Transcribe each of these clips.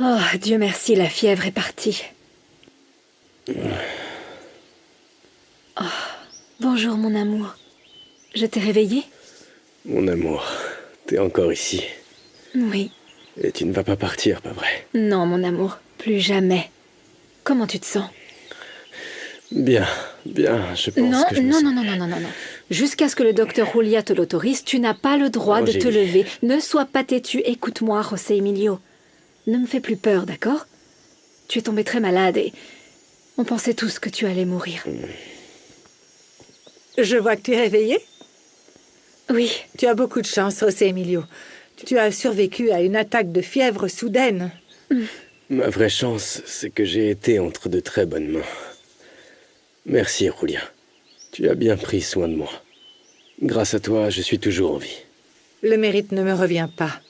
Oh, Dieu merci, la fièvre est partie. Oh, bonjour mon amour. Je t'ai réveillé? Mon amour, t'es encore ici. Oui. Et tu ne vas pas partir, pas vrai? Non, mon amour, plus jamais. Comment tu te sens? Bien, je pense Non, que je me non, sens... non, non, non, non, non, non. Jusqu'à ce que le docteur Julia te l'autorise, tu n'as pas le droit de te Angélie. lever. Ne sois pas têtu, écoute-moi, José Emilio. Ne me fais plus peur, d'accord? Tu es tombé très malade et on pensait tous que tu allais mourir. Je vois que tu es réveillé. Oui, Tu as beaucoup de chance, José Emilio. Tu as survécu à une attaque de fièvre soudaine. Ma vraie chance, c'est que j'ai été entre de très bonnes mains. Merci, Julia. Tu as bien pris soin de moi. Grâce à toi, je suis toujours en vie. Le mérite ne me revient pas.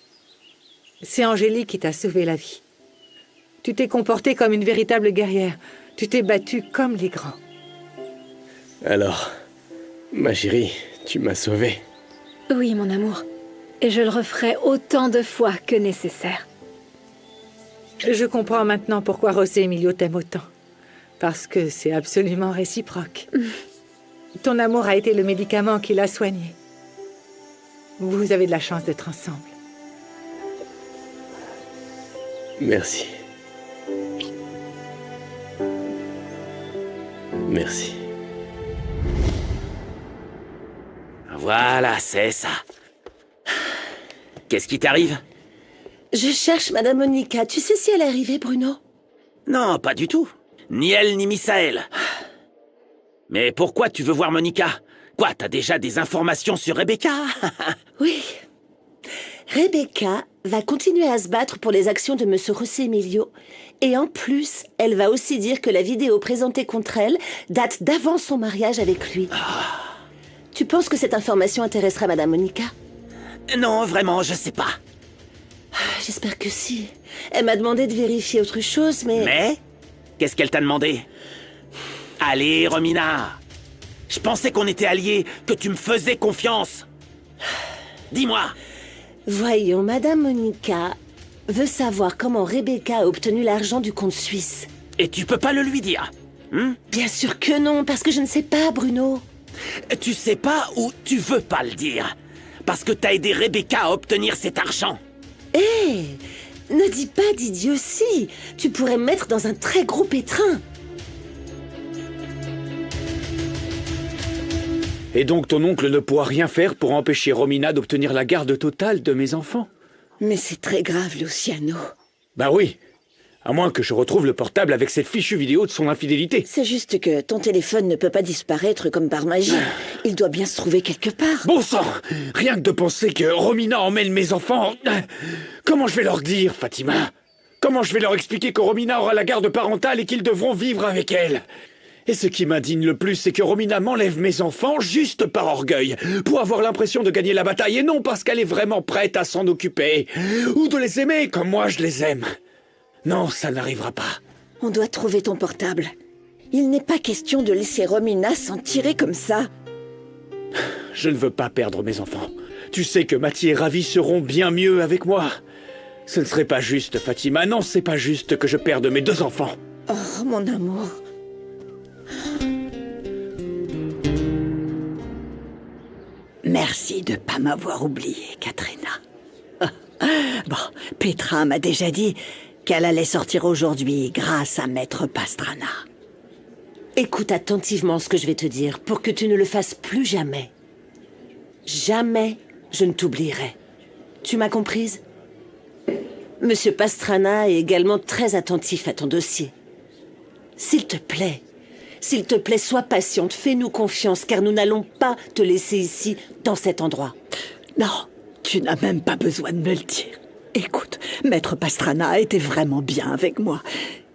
C'est Angélie qui t'a sauvé la vie. Tu t'es comportée comme une véritable guerrière. Tu t'es battue comme les grands. Alors, ma chérie, tu m'as sauvé. oui, mon amour. Et je le referai autant de fois que nécessaire. Je comprends maintenant pourquoi José Emilio t'aime autant. Parce que c'est absolument réciproque. Ton amour a été le médicament qui l'a soigné. Vous avez de la chance d'être ensemble. Merci. Merci. Voilà, c'est ça. Qu'est-ce qui t'arrive? Je cherche Madame Monica. Tu sais si elle est arrivée, Bruno? Non, pas du tout. Ni elle, ni Misaël. Mais pourquoi tu veux voir Monica? Quoi, t'as déjà des informations sur Rebecca? Oui. Rebecca va continuer à se battre pour les actions de Monsieur José Emilio. Et en plus, elle va aussi dire que la vidéo présentée contre elle date d'avant son mariage avec lui. Tu penses que cette information intéressera Madame Monica? Non, vraiment, je sais pas. J'espère que si. Elle m'a demandé de vérifier autre chose, mais... Mais? Qu'est-ce qu'elle t'a demandé? Allez, Romina. Je pensais qu'on était alliés, que tu me faisais confiance. Dis-moi. Voyons, Madame Monica veut savoir comment Rebecca a obtenu l'argent du compte suisse. Et tu peux pas le lui dire, hein? Bien sûr que non, parce que je ne sais pas, Bruno. Tu sais pas ou tu veux pas le dire? Parce que t'as aidé Rebecca à obtenir cet argent. Hé, ne dis pas d'idiotie. Tu pourrais me mettre dans un très gros pétrin. Et donc ton oncle ne pourra rien faire pour empêcher Romina d'obtenir la garde totale de mes enfants? Mais c'est très grave, Luciano. Bah oui. À moins que je retrouve le portable avec cette fichue vidéo de son infidélité. C'est juste que ton téléphone ne peut pas disparaître comme par magie. Il doit bien se trouver quelque part. Bon sang! Rien que de penser que Romina emmène mes enfants... Comment je vais leur dire, Fatima? Comment je vais leur expliquer que Romina aura la garde parentale et qu'ils devront vivre avec elle? Et ce qui m'indigne le plus, c'est que Romina m'enlève mes enfants juste par orgueil, pour avoir l'impression de gagner la bataille, et non parce qu'elle est vraiment prête à s'en occuper, ou de les aimer comme moi je les aime. Non, ça n'arrivera pas. On doit trouver ton portable. Il n'est pas question de laisser Romina s'en tirer comme ça. Je ne veux pas perdre mes enfants. Tu sais que Mathie et Ravi seront bien mieux avec moi. Ce ne serait pas juste, Fatima. Non, c'est pas juste que je perde mes deux enfants. Oh, mon amour. Merci de pas m'avoir oublié, Katrina. Bon, Petra m'a déjà dit qu'elle allait sortir aujourd'hui grâce à Maître Pastrana. Écoute attentivement ce que je vais te dire pour que tu ne le fasses plus jamais. Jamais je ne t'oublierai. Tu m'as comprise? Monsieur Pastrana est également très attentif à ton dossier. S'il te plaît, sois patiente, fais-nous confiance, car nous n'allons pas te laisser ici, dans cet endroit. Non, tu n'as même pas besoin de me le dire. Écoute, Maître Pastrana a été vraiment bien avec moi.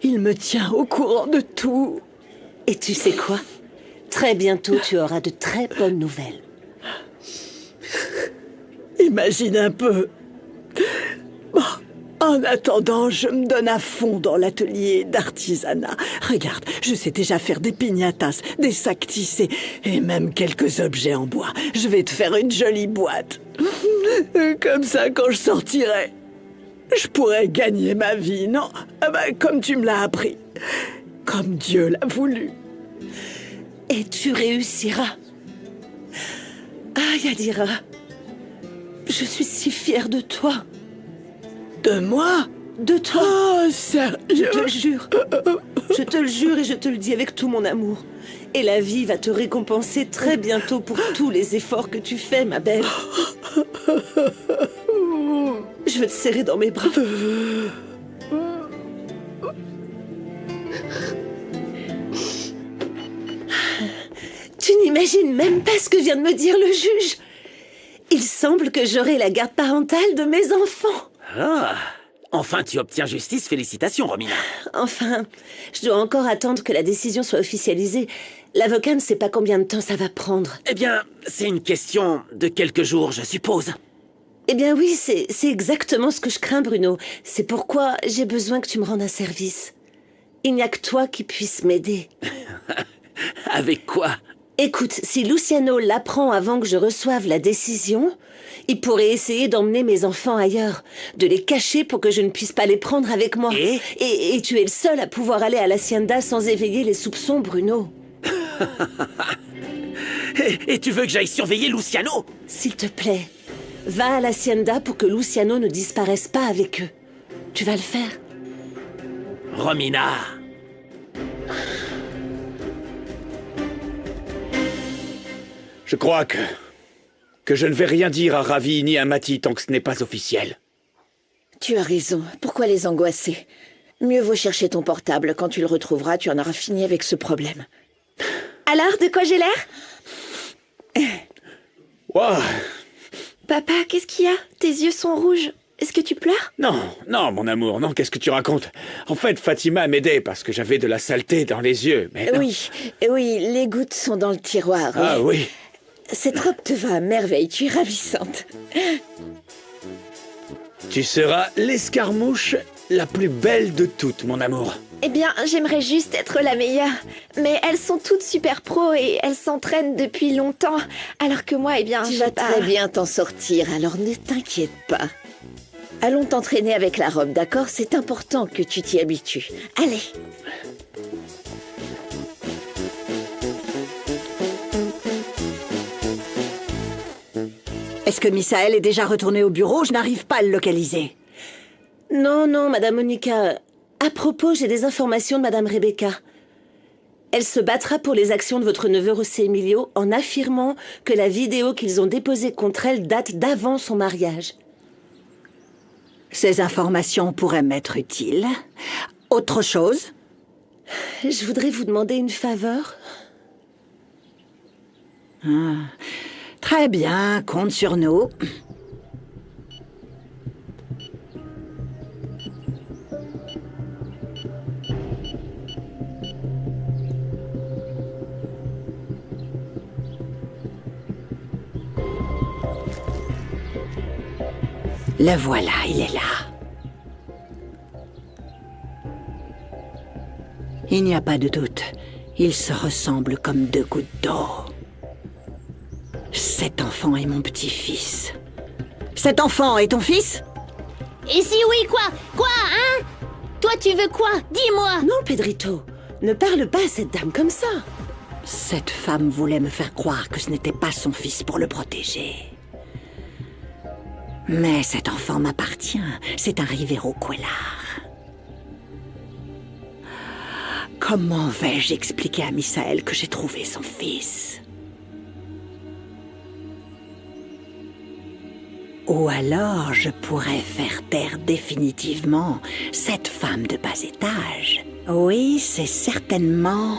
Il me tient au courant de tout. Et tu sais quoi? Très bientôt, tu auras de très bonnes nouvelles. Imagine un peu. Bon, en attendant, je me donne à fond dans l'atelier d'artisanat. Regarde, je sais déjà faire des piñatas, des sacs tissés et même quelques objets en bois. Je vais te faire une jolie boîte. Comme ça, quand je sortirai, je pourrais gagner ma vie, non? Ah ben, comme tu me l'as appris. Comme Dieu l'a voulu. Et tu réussiras. Ah, Yadira, je suis si fière de toi. De moi? De toi. Oh, sérieux? Je te le jure. Je te le jure et je te le dis avec tout mon amour. Et la vie va te récompenser très bientôt pour tous les efforts que tu fais, ma belle. Je veux te serrer dans mes bras. Tu n'imagines même pas ce que vient de me dire le juge. Il semble que j'aurai la garde parentale de mes enfants. Ah, enfin tu obtiens justice, félicitations, Romina. Enfin, je dois encore attendre que la décision soit officialisée. L'avocat ne sait pas combien de temps ça va prendre. Eh bien, c'est une question de quelques jours, je suppose. Eh bien oui, c'est exactement ce que je crains, Bruno. C'est pourquoi j'ai besoin que tu me rendes un service. Il n'y a que toi qui puisse m'aider. Avec quoi? Écoute, si Luciano l'apprend avant que je reçoive la décision, il pourrait essayer d'emmener mes enfants ailleurs, de les cacher pour que je ne puisse pas les prendre avec moi. Et tu es le seul à pouvoir aller à l'hacienda sans éveiller les soupçons, Bruno. Et tu veux que j'aille surveiller Luciano? S'il te plaît, va à l'hacienda pour que Luciano ne disparaisse pas avec eux. Tu vas le faire? Romina! Je crois que je ne vais rien dire à Ravi ni à Mati tant que ce n'est pas officiel. Tu as raison. Pourquoi les angoisser? Mieux vaut chercher ton portable. Quand tu le retrouveras, tu en auras fini avec ce problème. Alors, de quoi j'ai l'air? Wow. Papa, qu'est-ce qu'il y a? Tes yeux sont rouges. Est-ce que tu pleures? Non, non, mon amour, non, qu'est-ce que tu racontes? En fait, Fatima m'aidait parce que j'avais de la saleté dans les yeux, mais non. Oui, les gouttes sont dans le tiroir. Ah oui. Cette robe te va à merveille, tu es ravissante. Tu seras l'escarmouche la plus belle de toutes, mon amour. Eh bien, j'aimerais juste être la meilleure. Mais elles sont toutes super pro et elles s'entraînent depuis longtemps. Alors que moi, eh bien, Tu vas très bien t'en sortir, alors ne t'inquiète pas. Allons t'entraîner avec la robe, d'accord? C'est important que tu t'y habitues. Allez. Est-ce que Misaël est déjà retourné au bureau? Je n'arrive pas à le localiser. Non, Madame Monica. À propos, j'ai des informations de Madame Rebecca. Elle se battra pour les actions de votre neveu José Emilio en affirmant que la vidéo qu'ils ont déposée contre elle date d'avant son mariage. Ces informations pourraient m'être utiles. Autre chose? Je voudrais vous demander une faveur. Très bien, compte sur nous. Le voilà, il est là. Il n'y a pas de doute. Ils se ressemblent comme deux gouttes d'eau. Cet enfant est mon petit-fils. Cet enfant est ton fils? Et si oui, quoi? Quoi, hein? Toi, tu veux quoi? Dis-moi! Non, Pedrito, ne parle pas à cette dame comme ça. Cette femme voulait me faire croire que ce n'était pas son fils pour le protéger. Mais cet enfant m'appartient. C'est un Rivero Cuellar. Comment vais-je expliquer à Misaël que j'ai trouvé son fils? Ou alors je pourrais faire taire définitivement cette femme de bas étage. Oui, c'est certainement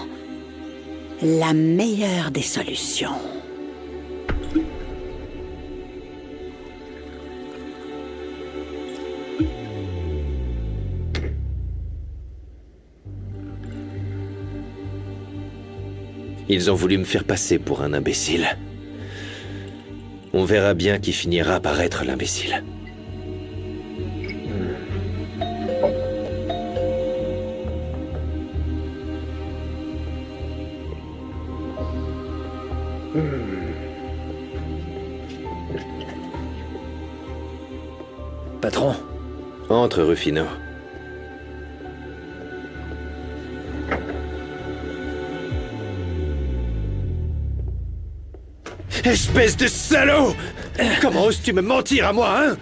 la meilleure des solutions. Ils ont voulu me faire passer pour un imbécile. On verra bien qui finira par être l'imbécile. Patron, Entre, Rufino. Espèce de salaud! Comment oses-tu me mentir à moi, hein?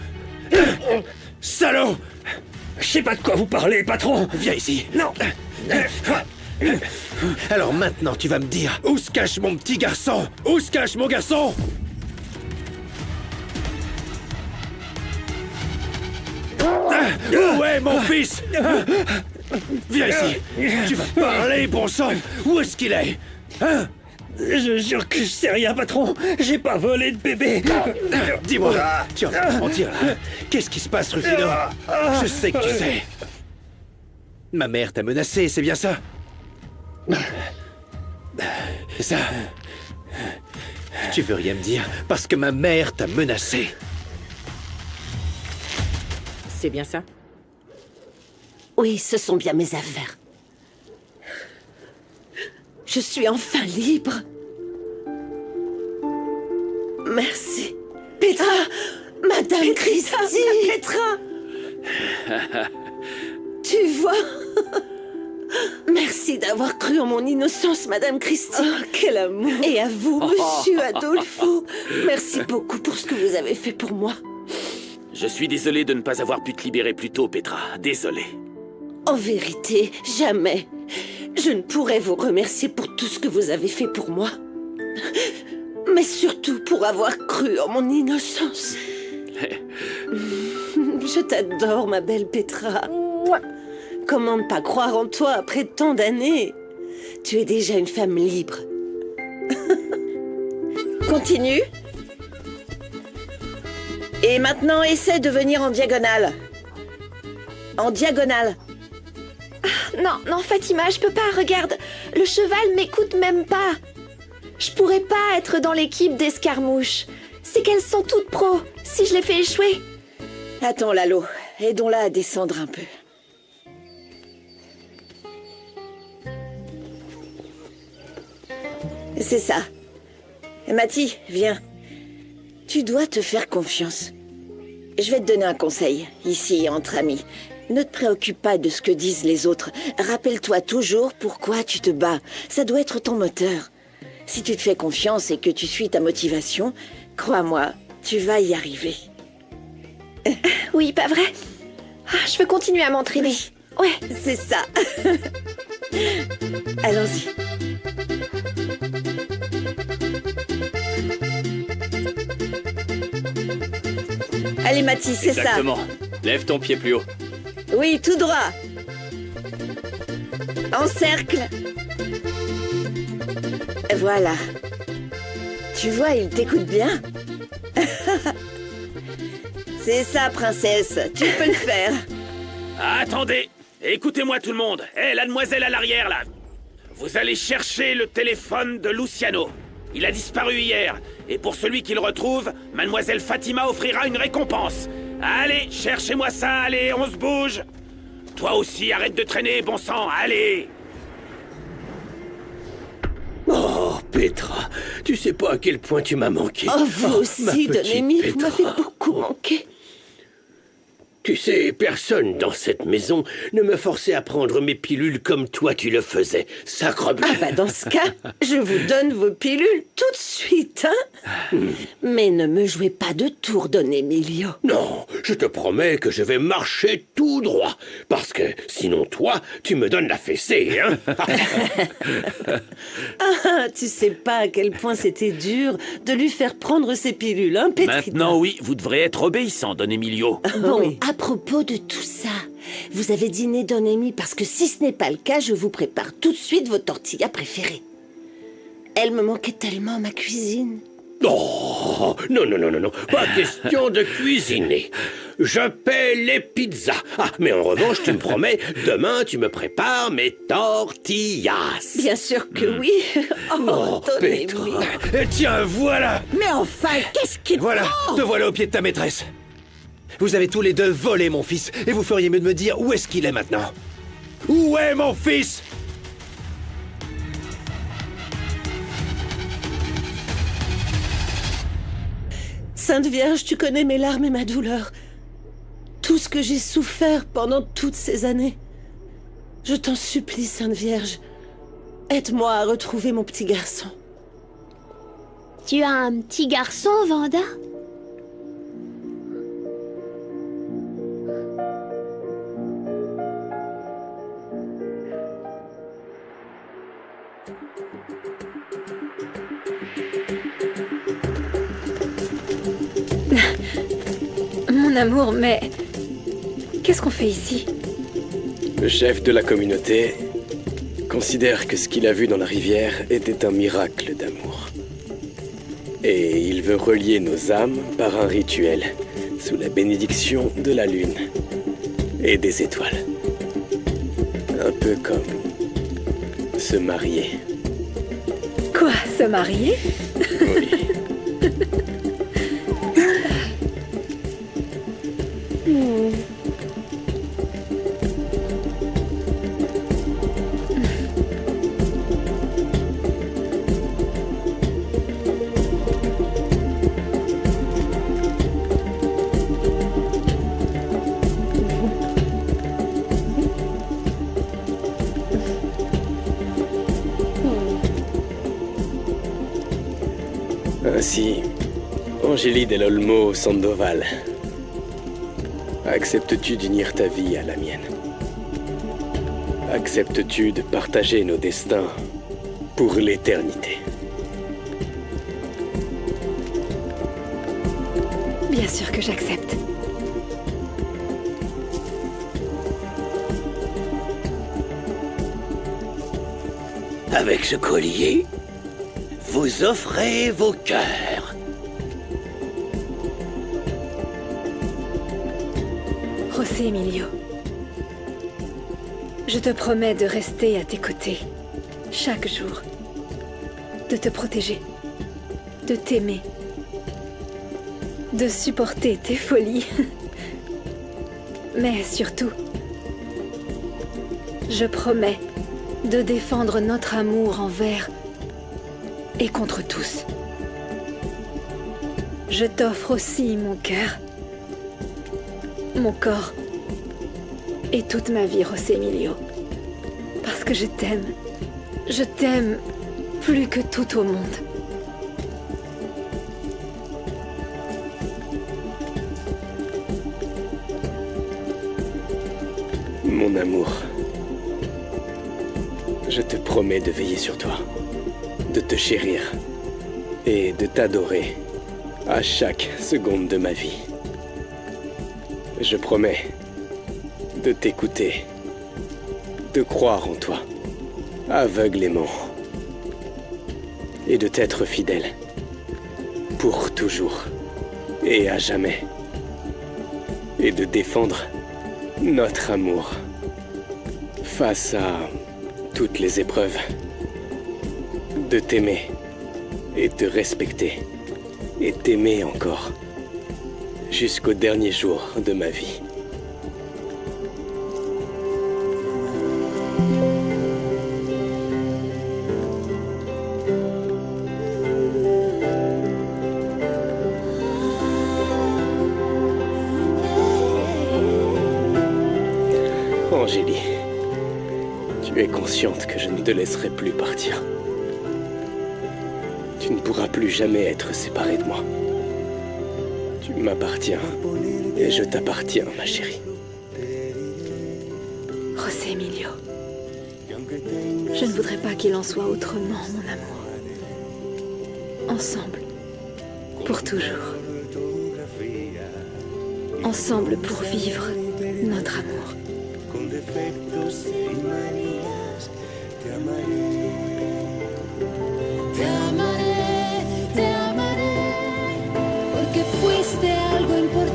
Salaud! Je sais pas de quoi vous parlez, patron. Viens ici. Non. Alors maintenant, tu vas me dire où se cache mon petit garçon? Où se cache mon garçon? Où est mon fils? Viens ici. Tu vas parler, bon sang. Où est-ce qu'il est? Hein? Je jure que je sais rien, patron. J'ai pas volé de bébé. Dis-moi, tu es en train de mentir là. Qu'est-ce qui se passe, Rufino? Je sais que tu sais. Ma mère t'a menacé, c'est bien ça? Ça. Tu veux rien me dire parce que ma mère t'a menacé. C'est bien ça? Oui, ce sont bien mes affaires. Je suis enfin libre. Merci. Petra, Madame Christie. Petra. Tu vois? Merci d'avoir cru en mon innocence, Madame Christie. Oh, quel amour. Et à vous, Monsieur Adolfo. Merci beaucoup pour ce que vous avez fait pour moi. Je suis désolé de ne pas avoir pu te libérer plus tôt, Petra. Désolé. En vérité, jamais. Je ne pourrais vous remercier pour tout ce que vous avez fait pour moi. Mais surtout pour avoir cru en mon innocence. Je t'adore, ma belle Petra. Comment ne pas croire en toi après tant d'années? Tu es déjà une femme libre. Continue. Et maintenant, essaie de venir en diagonale. En diagonale. Non, Fatima, je peux pas, regarde. Le cheval m'écoute même pas. Je pourrais pas être dans l'équipe d'escarmouches. C'est qu'elles sont toutes pros. Si je les fais échouer... Attends, Lalo. Aidons-la à descendre un peu. C'est ça. Mathie, viens. Tu dois te faire confiance. Je vais te donner un conseil, ici, entre amis. Ne te préoccupe pas de ce que disent les autres. Rappelle-toi toujours pourquoi tu te bats. Ça doit être ton moteur. Si tu te fais confiance et que tu suis ta motivation, crois-moi, tu vas y arriver. Oui, pas vrai? Je veux continuer à m'entraîner. Ouais. C'est ça. Allons-y. Allez, Mathis, c'est ça. Exactement. Lève ton pied plus haut. Oui, tout droit. En cercle. Voilà. Tu vois, il t'écoute bien. C'est ça, princesse. Tu peux le faire. Attendez. Écoutez-moi tout le monde. Hé, la demoiselle à l'arrière, là. Vous allez chercher le téléphone de Luciano. Il a disparu hier. Et pour celui qui le retrouve, mademoiselle Fatima offrira une récompense. Allez, cherchez-moi ça, allez, on se bouge. Toi aussi, arrête de traîner, bon sang, allez. Oh, Petra, tu sais pas à quel point tu m'as manqué. Oh, vous aussi, Don-Amy, vous Petra. m'avez beaucoup manqué. Tu sais, personne dans cette maison ne me forçait à prendre mes pilules comme toi tu le faisais. Sacrebleu. Ah bah dans ce cas, je vous donne vos pilules tout de suite, hein. Mais ne me jouez pas de tour, Don Emilio. Non, je te promets que je vais marcher tout droit. Parce que sinon toi, tu me donnes la fessée, hein. Ah, tu sais pas à quel point c'était dur de lui faire prendre ses pilules, hein, Petrita. Maintenant, oui, vous devrez être obéissant, Don Emilio. Bon, Oui. à propos de tout ça, vous avez dîné, Don Amy, parce que si ce n'est pas le cas, je vous prépare tout de suite vos tortillas préférées. Elle me manquait tellement, ma cuisine. Oh, non, non, non, non, non, pas question de cuisiner. Je paie les pizzas. Ah, mais en revanche, tu me promets, demain, tu me prépares mes tortillas. Bien sûr que oui. Oh, Oh, Don Petra. Amy. Tiens, voilà! Mais enfin, qu'est-ce qu'il Voilà, te voilà au pied de ta maîtresse. Vous avez tous les deux volé mon fils, et vous feriez mieux de me dire où est-ce qu'il est maintenant. Où est mon fils? Sainte Vierge, tu connais mes larmes et ma douleur. tout ce que j'ai souffert pendant toutes ces années. Je t'en supplie, Sainte Vierge. Aide-moi à retrouver mon petit garçon. Tu as un petit garçon, Vanda? Mon amour, mais... qu'est-ce qu'on fait ici? Le chef de la communauté considère que ce qu'il a vu dans la rivière était un miracle d'amour. Et il veut relier nos âmes par un rituel, sous la bénédiction de la lune et des étoiles. Un peu comme se marier. Quoi, se marier? Oui. Ainsi, Angélie del Olmo Sandoval, acceptes-tu d'unir ta vie à la mienne? Acceptes-tu de partager nos destins pour l'éternité? Bien sûr que j'accepte. Avec ce collier, vous offrez vos cœurs. José Emilio, je te promets de rester à tes côtés, chaque jour, de te protéger, de t'aimer, de supporter tes folies. Mais surtout, je promets de défendre notre amour envers et contre tous. Je t'offre aussi mon cœur, mon corps et toute ma vie, José Emilio. Parce que je t'aime plus que tout au monde. Mon amour, je te promets de veiller sur toi, de te chérir et de t'adorer à chaque seconde de ma vie. Je promets de t'écouter, de croire en toi, aveuglément, et de t'être fidèle, pour toujours et à jamais, et de défendre notre amour face à toutes les épreuves, de t'aimer et te respecter et t'aimer encore jusqu'au dernier jour de ma vie. Angélie, tu es consciente que je ne te laisserai plus partir. Tu ne pourras plus jamais être séparée de moi. Tu m'appartiens et je t'appartiens, ma chérie. José Emilio, je ne voudrais pas qu'il en soit autrement, mon amour. Ensemble, pour toujours. Ensemble pour vivre notre amour. Te amaré, porque fuiste algo importante.